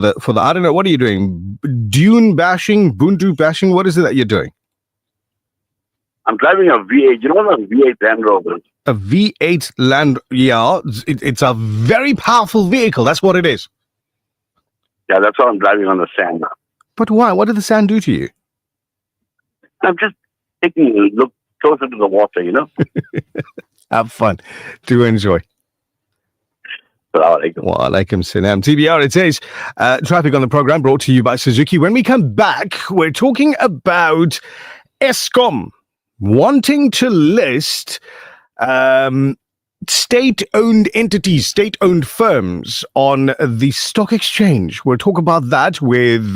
I don't know, what are you doing? Dune bashing, Bundu bashing? What is it that you're doing? I'm driving a V8. You know what a V8 Land Rover is? A V8 Land, yeah, it's a very powerful vehicle. That's what it is. Yeah, that's what I'm driving on the sand now. But why? What did the sand do to you? I'm just taking a look closer to the water, you know? Have fun. Do enjoy. Wa alaikum salam. TBR, it says, traffic on the program brought to you by Suzuki. When we come back, we're talking about Eskom wanting to list state-owned entities, state-owned firms on the stock exchange. We'll talk about that with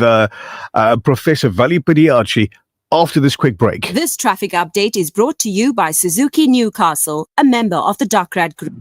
Professor Vally Padayachee after this quick break. This traffic update is brought to you by Suzuki Newcastle, a member of the Dockrad Group.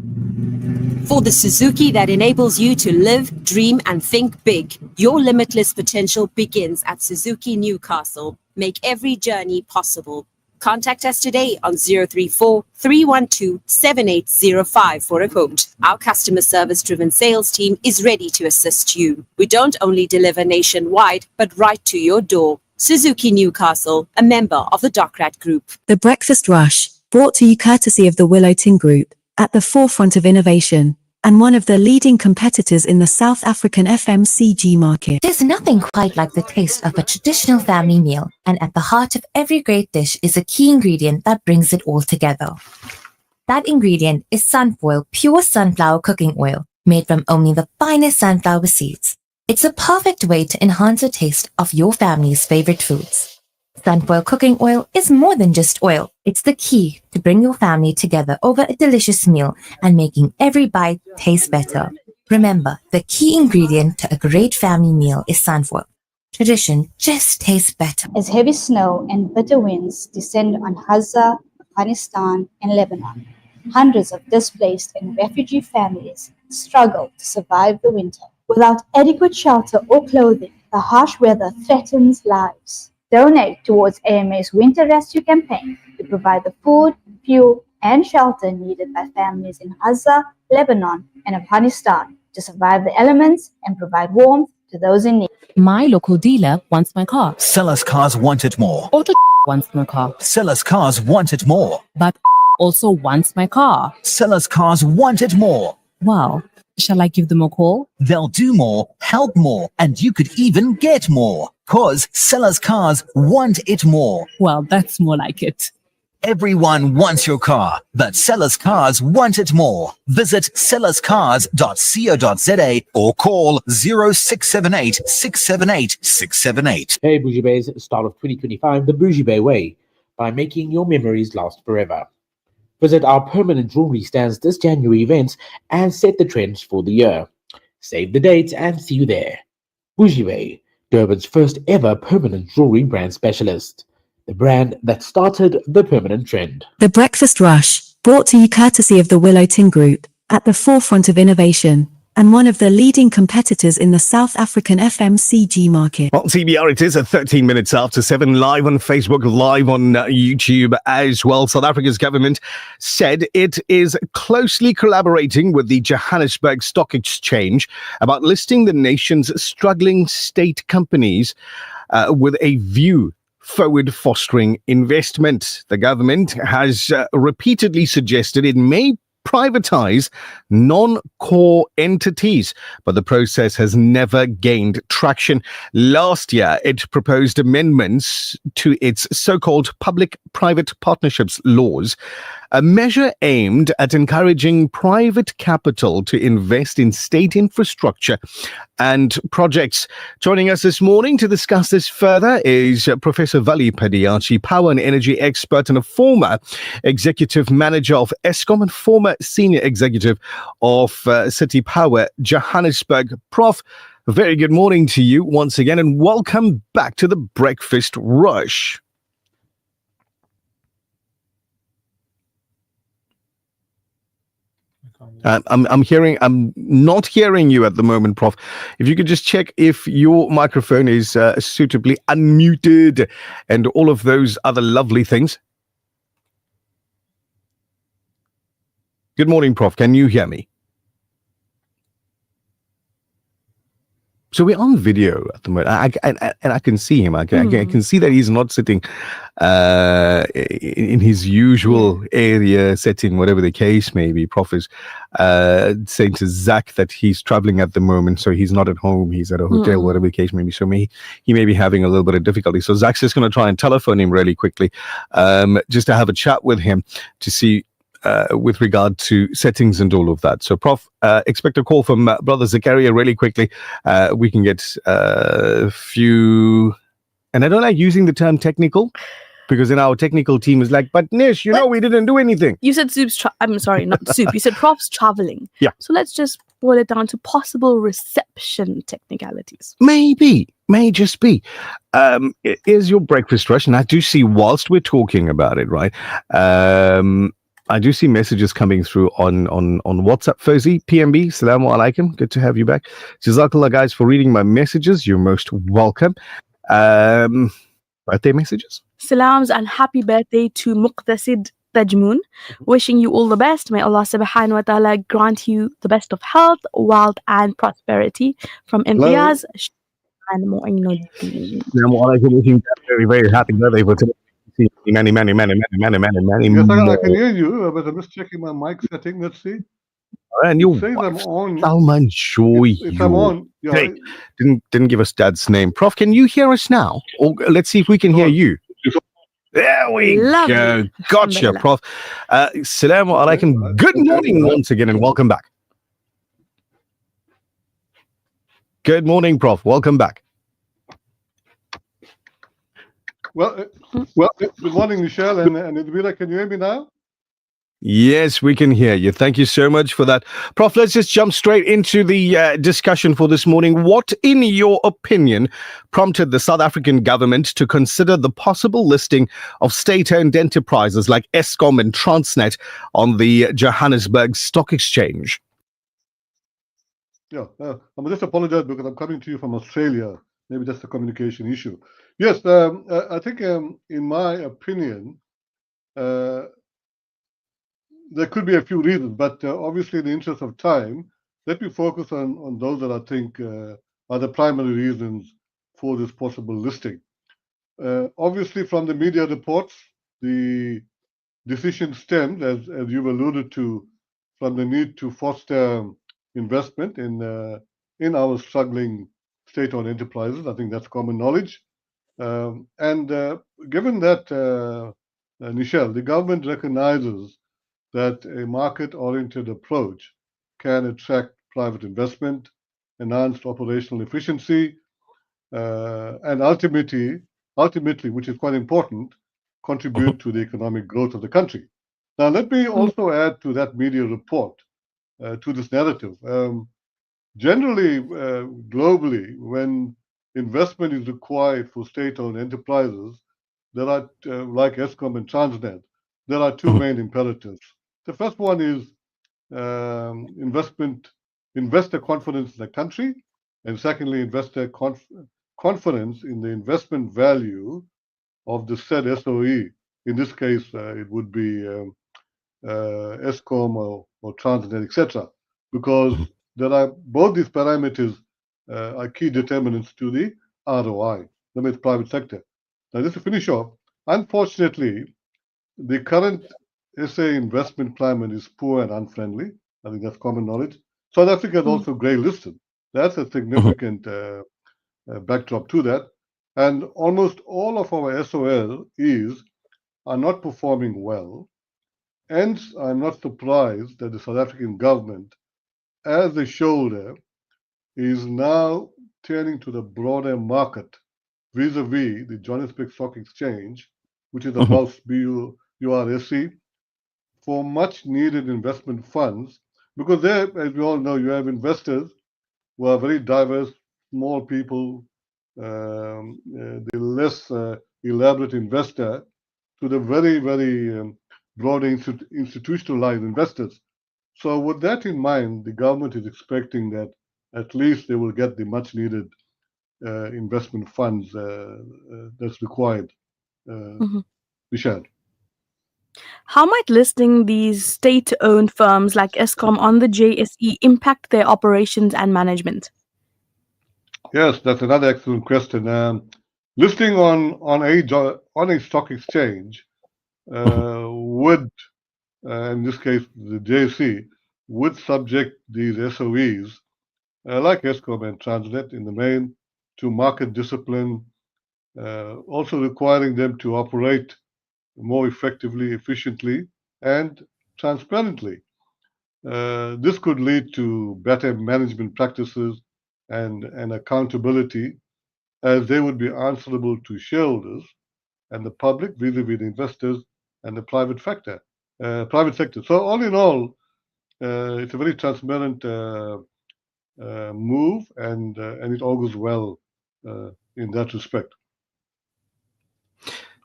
For the Suzuki that enables you to live, dream and think big, your limitless potential begins at Suzuki Newcastle. Make every journey possible. Contact us today on 034-312-7805 for a quote. Our customer service-driven sales team is ready to assist you. We don't only deliver nationwide, but right to your door. Suzuki Newcastle, a member of the Dockrad Group. The Breakfast Rush, brought to you courtesy of the Willowton Group, at the forefront of innovation, and one of the leading competitors in the South African FMCG market. There's nothing quite like the taste of a traditional family meal, and at the heart of every great dish is a key ingredient that brings it all together. That ingredient is Sunfoil pure sunflower cooking oil, made from only the finest sunflower seeds. It's a perfect way to enhance the taste of your family's favorite foods. Sunfoil cooking oil is more than just oil. It's the key to bring your family together over a delicious meal and making every bite taste better. Remember, the key ingredient to a great family meal is sunfoil. Tradition just tastes better. As heavy snow and bitter winds descend on Gaza, Afghanistan, and Lebanon, hundreds of displaced and refugee families struggle to survive the winter. Without adequate shelter or clothing, the harsh weather threatens lives. Donate towards AMA's Winter Rescue Campaign to provide the food, fuel, and shelter needed by families in Gaza, Lebanon, and Afghanistan to survive the elements and provide warmth to those in need. My local dealer wants my car. Sellers Cars want it more. Auto wants my car. Sellers Cars want it more. But also wants my car. Sellers Cars want it more. Wow. Shall I give them a call? They'll do more, help more, and you could even get more. 'Cause Sellers Cars want it more. Well, that's more like it. Everyone wants your car, but Sellers Cars want it more. Visit sellerscars.co.za or call 0678 678 678. Hey Bougie Bays, start of 2025 the Bougie Bay way by making your memories last forever. Visit our permanent jewelry stands this January events and set the trends for the year. Save the dates and see you there. Bougie Bay, Durban's first ever permanent jewelry brand specialist. The brand that started the permanent trend. The Breakfast Rush, brought to you courtesy of the Willowton Group, at the forefront of innovation, and one of the leading competitors in the South African FMCG market. Well, TBR, it is at 13 minutes after 7, live on Facebook, live on YouTube as well. South Africa's government said it is closely collaborating with the Johannesburg Stock Exchange about listing the nation's struggling state companies with a view forward fostering investment. The government has repeatedly suggested it may privatize non-core entities, but the process has never gained traction. Last year, it proposed amendments to its so-called public-private partnerships laws, a measure aimed at encouraging private capital to invest in state infrastructure and projects. Joining us this morning to discuss this further is Professor Vally Padayachee, power and energy expert and a former executive manager of Eskom and former senior executive of City Power Johannesburg. Prof, a very good morning to you once again and welcome back to the Breakfast Rush. I'm not hearing you at the moment, Prof. If you could just check if your microphone is suitably unmuted and all of those other lovely things. Good morning, Prof. Can you hear me? So we're on video at the moment, and I can see him. I can see that he's not sitting in his usual area setting, whatever the case may be. Prof is saying to Zach that he's traveling at the moment, so he's not at home. He's at a hotel, whatever the case may be. So he may be having a little bit of difficulty. So Zach's just going to try and telephone him really quickly, just to have a chat with him to see with regard to settings and all of that. So, Prof, expect a call from Brother Zakaria really quickly. We can get a few, and I don't like using the term technical, because then our technical team is like, but Nish, you know, we didn't do anything. You said Soup's, I'm sorry, not Soup. You said Prof's traveling. Yeah. So let's just boil it down to possible reception technicalities. May just be. Is your breakfast rush? And I do see, whilst we're talking about it, right? I do see messages coming through on WhatsApp. Fawzi, PMB, Assalamu alaikum. Good to have you back. Jazakallah, guys, for reading my messages. You're most welcome. Birthday messages? Salams and happy birthday to Muqtasid Tajmoon. Wishing you all the best. May Allah subhanahu wa ta'ala grant you the best of health, wealth, and prosperity. From Imtiaz and Mu'inuddin. Assalamu alaikum. Wishing you a very, very happy birthday for today. Many. Yes, I can hear you, but I'm just checking my mic setting. Let's see. And you says I'm on. Salman Joy. If I'm on, yeah. Hey, didn't give us Dad's name. Prof, can you hear us now? Or let's see if we can hear you. There we go. Gotcha, Prof. Assalamu alaikum. Good morning once again, and welcome back. Good morning, Prof. Welcome back. Well, good morning, Michelle and Edwina. Can you hear me now? Yes, we can hear you. Thank you so much for that. Prof, let's just jump straight into the discussion for this morning. What, in your opinion, prompted the South African government to consider the possible listing of state-owned enterprises like Eskom and Transnet on the Johannesburg Stock Exchange? Yeah, I'm just apologize because I'm coming to you from Australia. Maybe that's a communication issue. Yes, I think in my opinion, there could be a few reasons, but obviously in the interest of time, let me focus on those that I think are the primary reasons for this possible listing. Obviously from the media reports, the decision stemmed, as you've alluded to, from the need to foster investment in our struggling state-owned enterprises. I think that's common knowledge. And given that, Michelle, the government recognizes that a market-oriented approach can attract private investment, enhanced operational efficiency, and ultimately, which is quite important, contribute to the economic growth of the country. Now, let me also add to that media report, to this narrative. Generally, globally, when investment is required for state-owned enterprises, there are, like Eskom and Transnet, there are two main imperatives. The first one is investor confidence in the country, and secondly, investor confidence in the investment value of the said SOE. In this case, it would be Eskom or Transnet, etc., because there are both these parameters are key determinants to the ROI, that means private sector. Now, just to finish off, unfortunately, the current SA investment climate is poor and unfriendly. I think that's common knowledge. South Africa is also grey listed. That's a significant backdrop to that. And almost all of our SOLs are not performing well. Hence, I'm not surprised that the South African government, as a shoulder, is now turning to the broader market vis-a-vis the Johannesburg Stock Exchange, which is above BURSC, for much needed investment funds, because there, as we all know, you have investors who are very diverse, small people, the less elaborate investor, to the very, very broad institutionalized investors. So with that in mind, the government is expecting that at least they will get the much needed investment funds that's required. Michelle. How might listing these state-owned firms like Eskom on the JSE impact their operations and management? Yes, that's another excellent question. Listing on a stock exchange would, in this case, the JSE, would subject these SOEs, like Eskom and Transnet in the main, to market discipline, also requiring them to operate more effectively, efficiently, and transparently. This could lead to better management practices and accountability, as they would be answerable to shareholders and the public vis-a-vis the investors and the private sector. So all in all, it's a very transparent move, and it augurs well in that respect.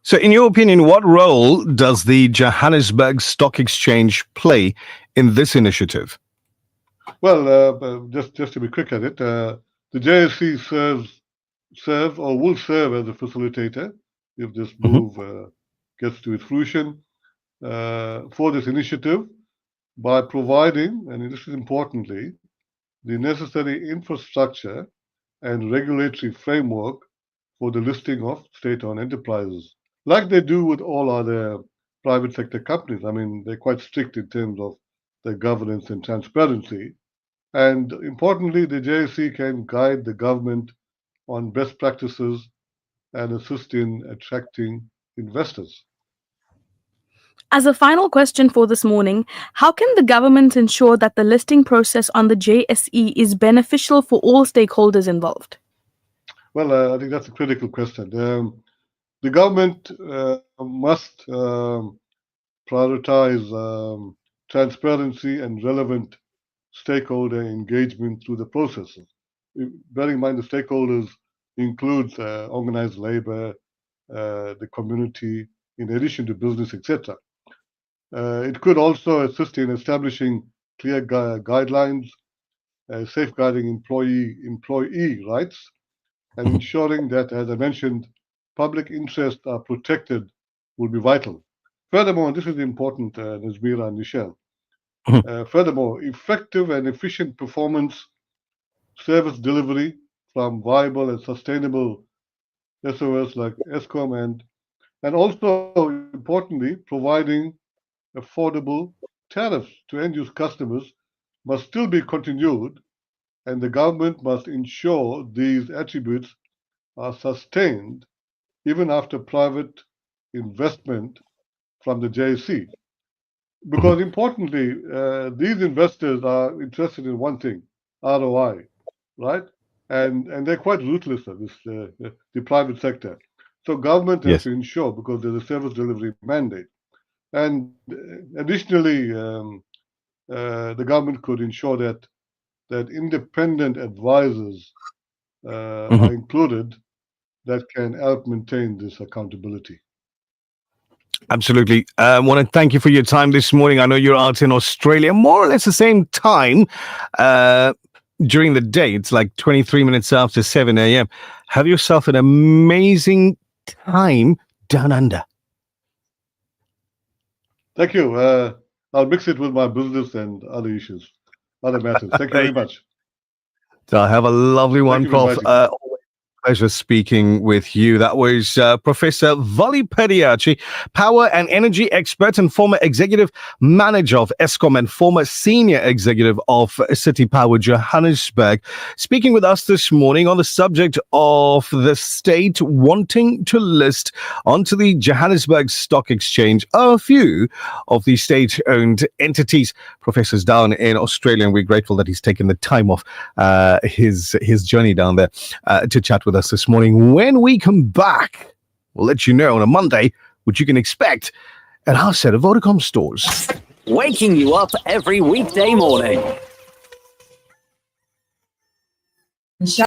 So, in your opinion, what role does the Johannesburg Stock Exchange play in this initiative? Well, just to be quick at it, the JSE serves or will serve as a facilitator if this move gets to its fruition for this initiative by providing, and this is importantly, the necessary infrastructure and regulatory framework for the listing of state-owned enterprises, like they do with all other private sector companies. I mean, they're quite strict in terms of their governance and transparency. And importantly, the JSE can guide the government on best practices and assist in attracting investors. As a final question for this morning, how can the government ensure that the listing process on the JSE is beneficial for all stakeholders involved? Well, I think that's a critical question. The government must prioritize transparency and relevant stakeholder engagement through the processes. Bearing in mind the stakeholders includes organized labor, the community, in addition to business, etc. It could also assist in establishing clear guidelines, safeguarding employee rights, and ensuring that, as I mentioned, public interests are protected will be vital. Furthermore, this is important, Nazmira and Michelle. Furthermore, effective and efficient performance, service delivery from viable and sustainable SOS like Eskom, and also importantly, providing affordable tariffs to end-use customers must still be continued, and the government must ensure these attributes are sustained even after private investment from the JSE. Because importantly, these investors are interested in one thing, ROI, right? And they're quite ruthless at this, the private sector. So government has to ensure, because there's a service delivery mandate. And additionally, the government could ensure that independent advisors are included that can help maintain this accountability. Absolutely. I want to thank you for your time this morning. I know you're out in Australia, more or less the same time during the day. It's like 23 minutes after 7 a.m. Have yourself an amazing time down under. Thank you. I'll mix it with my business and other issues, other matters. Thank you very much. So have a lovely one, Prof. Pleasure speaking with you. That was Professor Vally Padayachee, power and energy expert and former executive manager of Eskom and former senior executive of City Power Johannesburg, speaking with us this morning on the subject of the state wanting to list onto the Johannesburg Stock Exchange a few of the state-owned entities. Professor's down in Australia, and we're grateful that he's taken the time off his journey down there to chat with us this morning. When we come back, we'll let you know on a Monday what you can expect at our set of Vodacom stores. Waking you up every weekday morning.